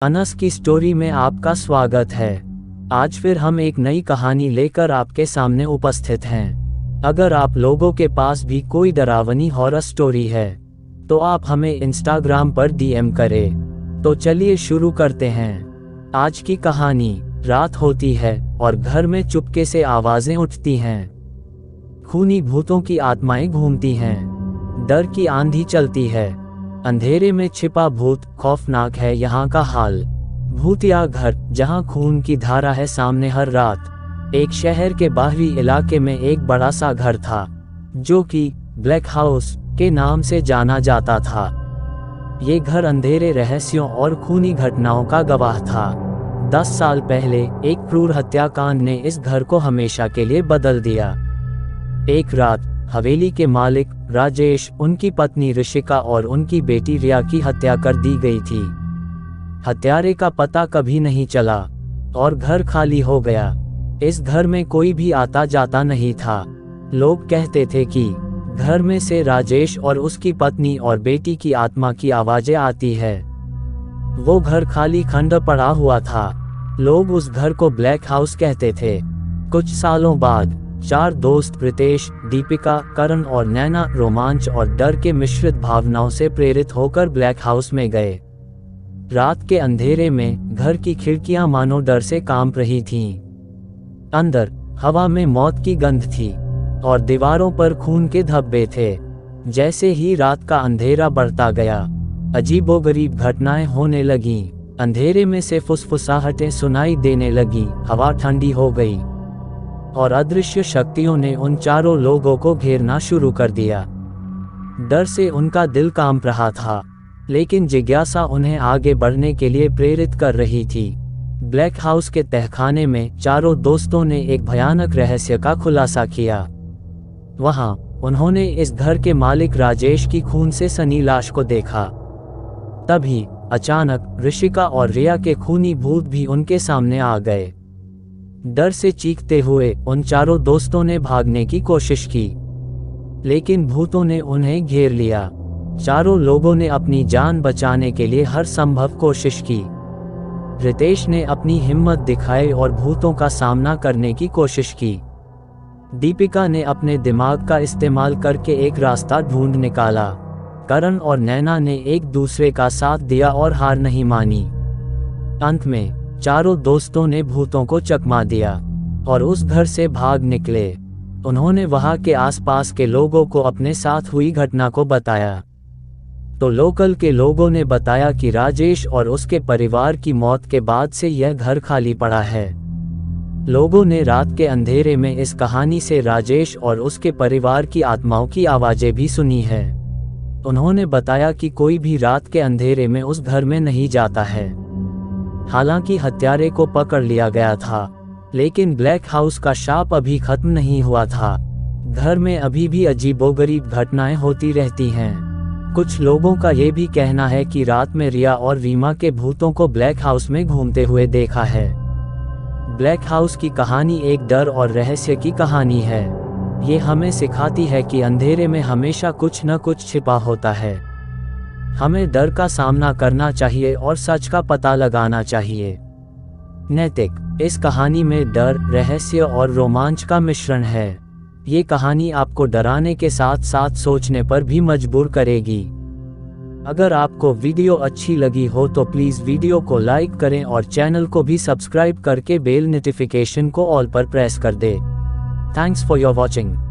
अनस की स्टोरी में आपका स्वागत है। आज फिर हम एक नई कहानी लेकर आपके सामने उपस्थित हैं। अगर आप लोगों के पास भी कोई डरावनी हॉरर स्टोरी है तो आप हमें इंस्टाग्राम पर डीएम करें। तो चलिए शुरू करते हैं। आज की कहानी। रात होती है और घर में चुपके से आवाजें उठती हैं। खूनी भूतों की आत्माएं घूमती हैं। डर की आंधी चलती है। अंधेरे में छिपा भूत, खौफनाक है यहाँ का हाल। भूतिया घर, जहाँ खून की धारा है सामने हर रात। एक शहर के बाहरी इलाके में एक बड़ा सा घर था जो कि ब्लैक हाउस के नाम से जाना जाता था। ये घर अंधेरे रहस्यों और खूनी घटनाओं का गवाह था। 10 साल पहले एक क्रूर हत्याकांड ने इस घर को हमेशा के लिए बदल दिया। एक रात हवेली के मालिक राजेश, उनकी पत्नी ऋषिका और उनकी बेटी रिया की हत्या कर दी गई थी। हत्यारे का पता कभी नहीं चला और घर खाली हो गया। इस घर में कोई भी आता जाता नहीं था। लोग कहते थे कि घर में से राजेश और उसकी पत्नी और बेटी की आत्मा की आवाजें आती है। वो घर खाली खंडर पड़ा हुआ था। लोग उस घर को ब्लैक हाउस कहते थे। कुछ सालों बाद 4 दोस्त प्रीतेश, दीपिका, करण और नैना रोमांच और डर के मिश्रित भावनाओं से प्रेरित होकर ब्लैक हाउस में गए। रात के अंधेरे में घर की खिड़कियां मानो डर से कांप रही थीं। अंदर हवा में मौत की गंध थी और दीवारों पर खून के धब्बे थे। जैसे ही रात का अंधेरा बढ़ता गया, अजीबोगरीब घटनाएं होने लगीं। अंधेरे में से फुसफुसाहटें सुनाई देने लगीं, हवा ठंडी हो गई और अदृश्य शक्तियों ने उन चारों लोगों को घेरना शुरू कर दिया। डर से उनका दिल कांप रहा था, लेकिन जिज्ञासा उन्हें आगे बढ़ने के लिए प्रेरित कर रही थी। ब्लैक हाउस के तहखाने में चारों दोस्तों ने एक भयानक रहस्य का खुलासा किया। वहां उन्होंने इस घर के मालिक राजेश की खून से सनी लाश को देखा। तभी अचानक ऋषिका और रिया के खूनी भूत भी उनके सामने आ गए। डर से चीखते हुए उन चारों दोस्तों ने भागने की कोशिश की, लेकिन भूतों ने उन्हें घेर लिया। चारों लोगों ने अपनी जान बचाने के लिए हर संभव कोशिश की। रितेश ने अपनी हिम्मत दिखाई और भूतों का सामना करने की कोशिश की। दीपिका ने अपने दिमाग का इस्तेमाल करके एक रास्ता ढूंढ निकाला। करण और नैना ने एक दूसरे का साथ दिया और हार नहीं मानी। अंत में चारों दोस्तों ने भूतों को चकमा दिया और उस घर से भाग निकले। उन्होंने वहां के आसपास के लोगों को अपने साथ हुई घटना को बताया। तो लोकल के लोगों ने बताया कि राजेश और उसके परिवार की मौत के बाद से यह घर खाली पड़ा है। लोगों ने रात के अंधेरे में इस कहानी से राजेश और उसके परिवार की आत्माओं की आवाजें भी सुनी है। उन्होंने बताया कि कोई भी रात के अंधेरे में उस घर में नहीं जाता है। हालांकि हत्यारे को पकड़ लिया गया था, लेकिन ब्लैक हाउस का शाप अभी खत्म नहीं हुआ था। घर में अभी भी अजीबोगरीब घटनाएं होती रहती हैं। कुछ लोगों का ये भी कहना है कि रात में रिया और रीमा के भूतों को ब्लैक हाउस में घूमते हुए देखा है। ब्लैक हाउस की कहानी एक डर और रहस्य की कहानी है। ये हमें सिखाती है कि अंधेरे में हमेशा कुछ न कुछ छिपा होता है। हमें डर का सामना करना चाहिए और सच का पता लगाना चाहिए। नैतिक। इस कहानी में डर, रहस्य और रोमांच का मिश्रण है। ये कहानी आपको डराने के साथ साथ सोचने पर भी मजबूर करेगी। अगर आपको वीडियो अच्छी लगी हो तो प्लीज़ वीडियो को लाइक करें और चैनल को भी सब्सक्राइब करके बेल नोटिफिकेशन को ऑल पर प्रेस कर दें। Thanks for your watching.